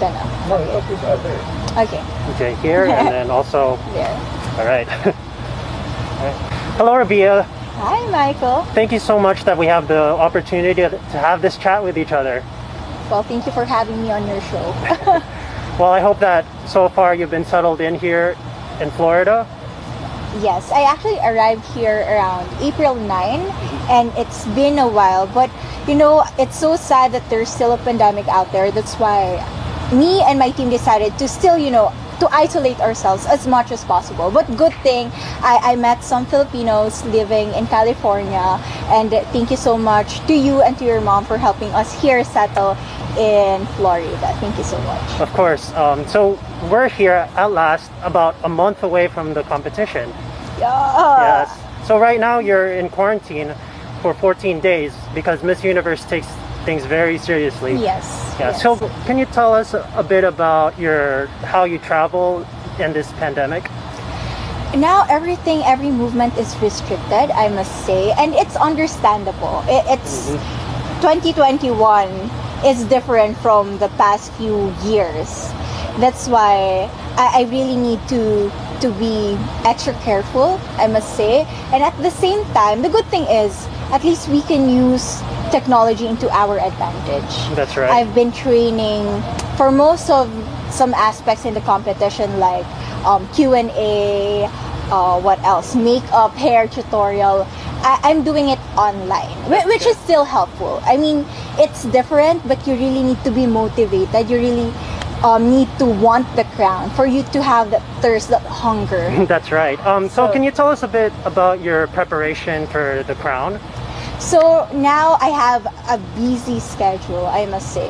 ka na. Okay. Okay, here and then also. There. All right. Hello, Rabiya. Hi, Michael. Thank you so much that we have the opportunity to have this chat with each other. Well, thank you for having me on your show. Well, I hope that so far you've been settled in here in Florida. Yes, I actually arrived here around April 9, and it's been a while. But, you know, it's so sad that there's still a pandemic out there. That's why me and my team decided to still, you know, to isolate ourselves as much as possible. But good thing, I met some Filipinos living in California, and thank you so much to you and to your mom for helping us here settle in Florida. Thank you so much. Of course. So we're here at last, about a month away from the competition. Yeah. Yes. So right now you're in quarantine for 14 days because Miss Universe takes things very seriously. Yes. Yeah. Yes. So can you tell us a bit about how you travel in this pandemic? Now every movement is restricted, I must say, and it's understandable. It's 2021 is different from the past few years. That's why I really need to be extra careful, I must say. And at the same time, the good thing is at least we can use technology into our advantage. That's right. I've been training for most of some aspects in the competition, like Q&A, what else? Makeup, hair tutorial. I'm doing it online, which is still helpful. I mean, it's different, but you really need to be motivated. You really need to want the crown for you to have that thirst, that hunger. That's right. So can you tell us a bit about your preparation for the crown? So now I have a busy schedule, I must say.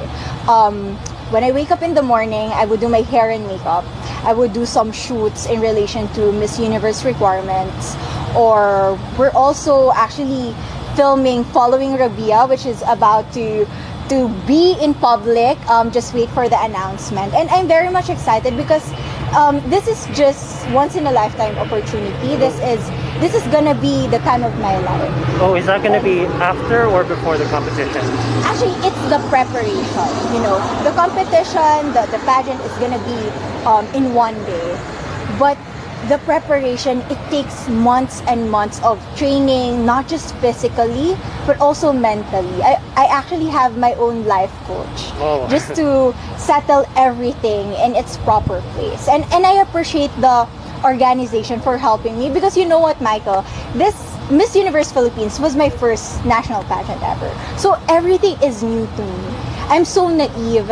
When I wake up in the morning, I would do my hair and makeup. I would do some shoots in relation to Miss Universe requirements. Or we're also actually filming Following Rabiya, which is about to be in public. Just wait for the announcement. And I'm very much excited because this is just once in a lifetime opportunity. This is gonna be the time of my life. Oh, is that gonna be after or before the competition? Actually, it's the preparation. You know, the competition, the pageant is gonna be in one day, but the preparation, it takes months and months of training, not just physically, but also mentally. I actually have my own life coach just to settle everything in its proper place. And I appreciate the organization for helping me because you know what, Michael? This Miss Universe Philippines was my first national pageant ever. So everything is new to me. I'm so naive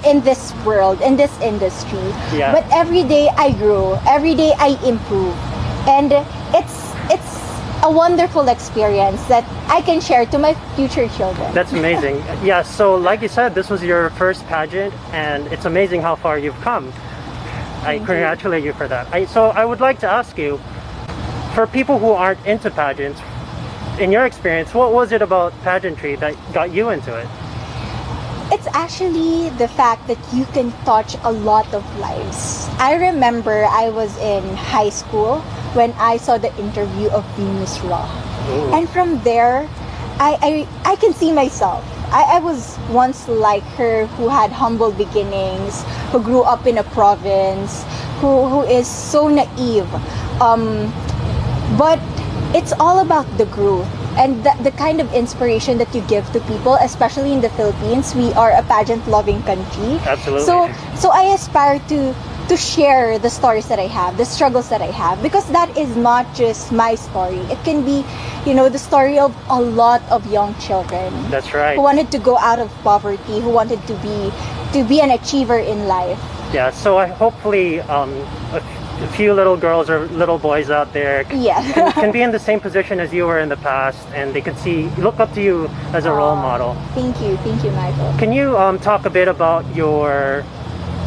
in this world, in this industry. Yeah. But every day I grow, every day I improve. And it's a wonderful experience that I can share to my future children. That's amazing. Yeah, so like you said, this was your first pageant and it's amazing how far you've come. I congratulate you for that. So I would like to ask you, for people who aren't into pageants, in your experience, what was it about pageantry that got you into it? It's actually the fact that you can touch a lot of lives. I remember I was in high school when I saw the interview of Venus Raw. And from there, I can see myself. I was once like her, who had humble beginnings, who grew up in a province, who is so naive. But it's all about the growth and the kind of inspiration that you give to people, especially in the Philippines. We are a pageant-loving country. Absolutely. So I aspire to share the stories that I have, the struggles that I have, because that is not just my story. It can be, you know, the story of a lot of young children. That's right. Who wanted to go out of poverty, who wanted to be an achiever in life. Yeah, so hopefully a few little girls or little boys out there can be in the same position as you were in the past, and they can look up to you as a role model. Thank you, Michael. Can you talk a bit about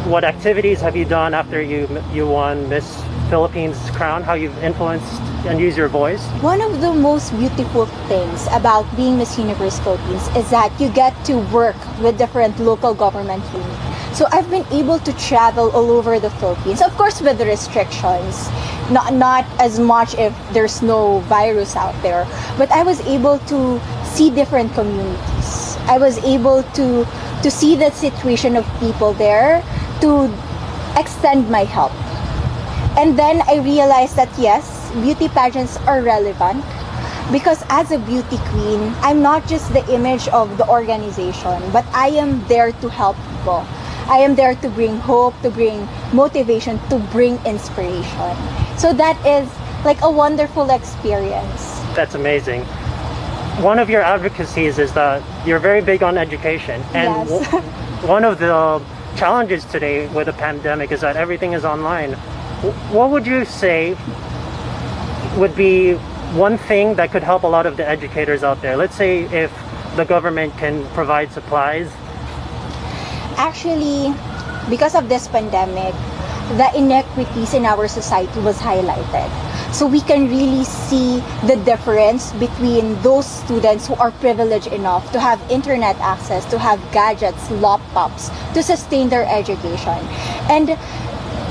what activities have you done after you won Miss Philippines crown? How you've influenced and used your voice? One of the most beautiful things about being Miss Universe Philippines is that you get to work with different local government units. So I've been able to travel all over the Philippines, of course with the restrictions, not as much if there's no virus out there, but I was able to see different communities. I was able to see the situation of people there, to extend my help. And then I realized that yes, beauty pageants are relevant because as a beauty queen, I'm not just the image of the organization, but I am there to help people. I am there to bring hope, to bring motivation, to bring inspiration. So that is like a wonderful experience. That's amazing. One of your advocacies is that you're very big on education. And Yes. one of the challenges today with the pandemic is that everything is online. What would you say would be one thing that could help a lot of the educators out there? Let's say if the government can provide supplies. Actually, because of this pandemic, the inequities in our society was highlighted. So we can really see the difference between those students who are privileged enough to have internet access, to have gadgets, laptops, to sustain their education. And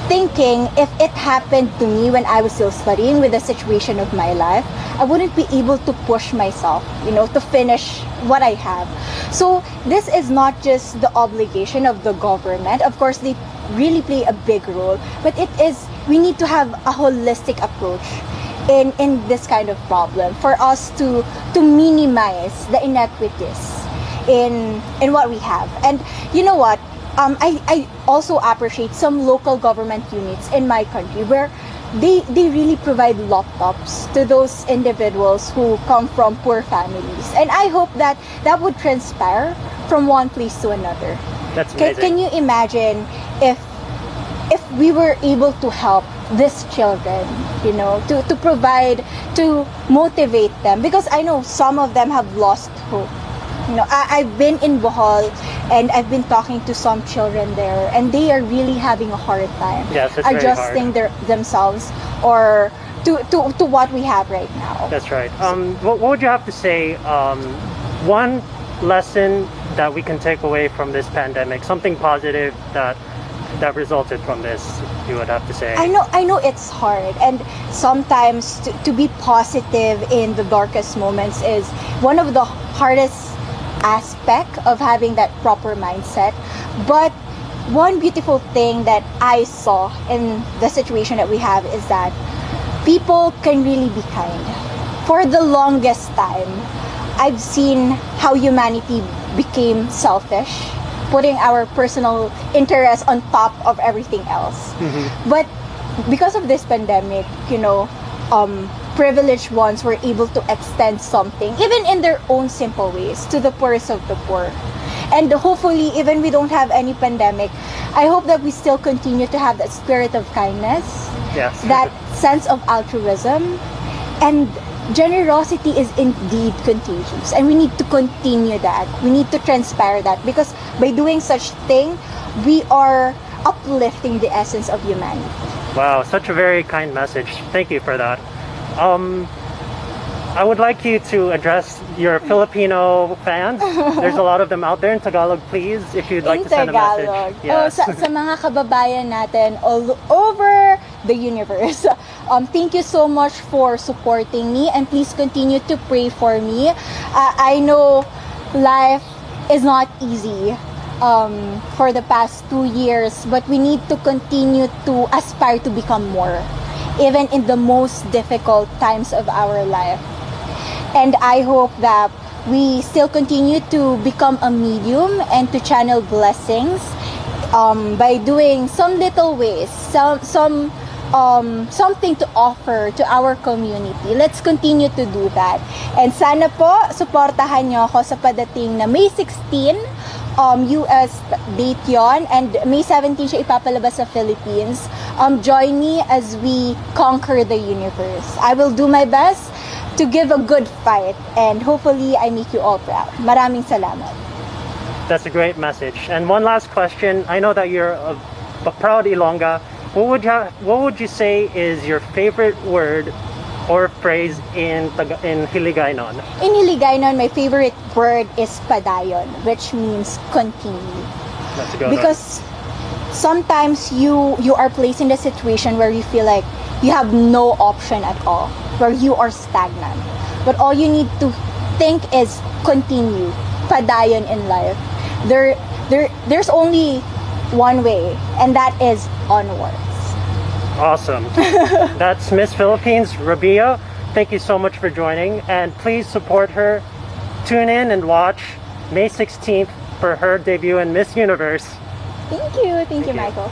thinking if it happened to me when I was still studying with the situation of my life, I wouldn't be able to push myself, to finish what I have. So this is not just the obligation of the government. Of course, they really play a big role, but we need to have a holistic approach in this kind of problem for us to minimize the inequities in what we have. And you know what? I also appreciate some local government units in my country where they really provide laptops to those individuals who come from poor families. And I hope that would transpire from one place to another. That's amazing. Can you imagine if we were able to help these children, to provide, to motivate them? Because I know some of them have lost hope. I've been in Bohol and I've been talking to some children there, and they are really having a hard time Yes, it's very adjusting themselves or to what we have right now. That's right. What would you have to say? One lesson that we can take away from this pandemic, something positive that resulted from this, you would have to say. I know it's hard, and sometimes to be positive in the darkest moments is one of the hardest aspect of having that proper mindset. But one beautiful thing that I saw in the situation that we have is that people can really be kind. For the longest time, I've seen how humanity became selfish, putting our personal interests on top of everything else. Mm-hmm. But because of this pandemic, privileged ones were able to extend something, even in their own simple ways, to the poorest of the poor. And hopefully, even we don't have any pandemic, I hope that we still continue to have that spirit of kindness, Yes. that sense of altruism, and generosity is indeed contagious, and we need to continue that. We need to transpire that, because by doing such thing, we are uplifting the essence of humanity. Wow, such a very kind message. Thank you for that. I would like you to address your Filipino fans. There's a lot of them out there. In Tagalog, please, if you'd like In to send a message. Tagalog. Yes. Sa mga kababayan natin all over the universe. Thank you so much for supporting me, and please continue to pray for me. I know life is not easy for the past 2 years, but we need to continue to aspire to become more, even in the most difficult times of our life. And I hope that we still continue to become a medium and to channel blessings by doing some little ways, something to offer to our community. Let's continue to do that. And sana po, suportahan nyo ako sa padating na May 16, US date yon, and May 17 siya ipapalabas sa Philippines. Join me as we conquer the universe. I will do my best to give a good fight, and hopefully I make you all proud. Maraming salamat. That's a great message. And one last question. I know that you're a proud Ilongga. What would you say is your favorite word or phrase in Hiligaynon? In Hiligaynon, my favorite word is padayon, which means continue. That's a good one. Because sometimes you are placed in a situation where you feel like you have no option at all, where you are stagnant. But all you need to think is continue. padayon in life. There's only one way, and that is onwards. Awesome. That's Miss Philippines, RABIYA. Thank you so much for joining, and please support her. Tune in and watch May 16th for her debut in Miss Universe. Thank you, Michael.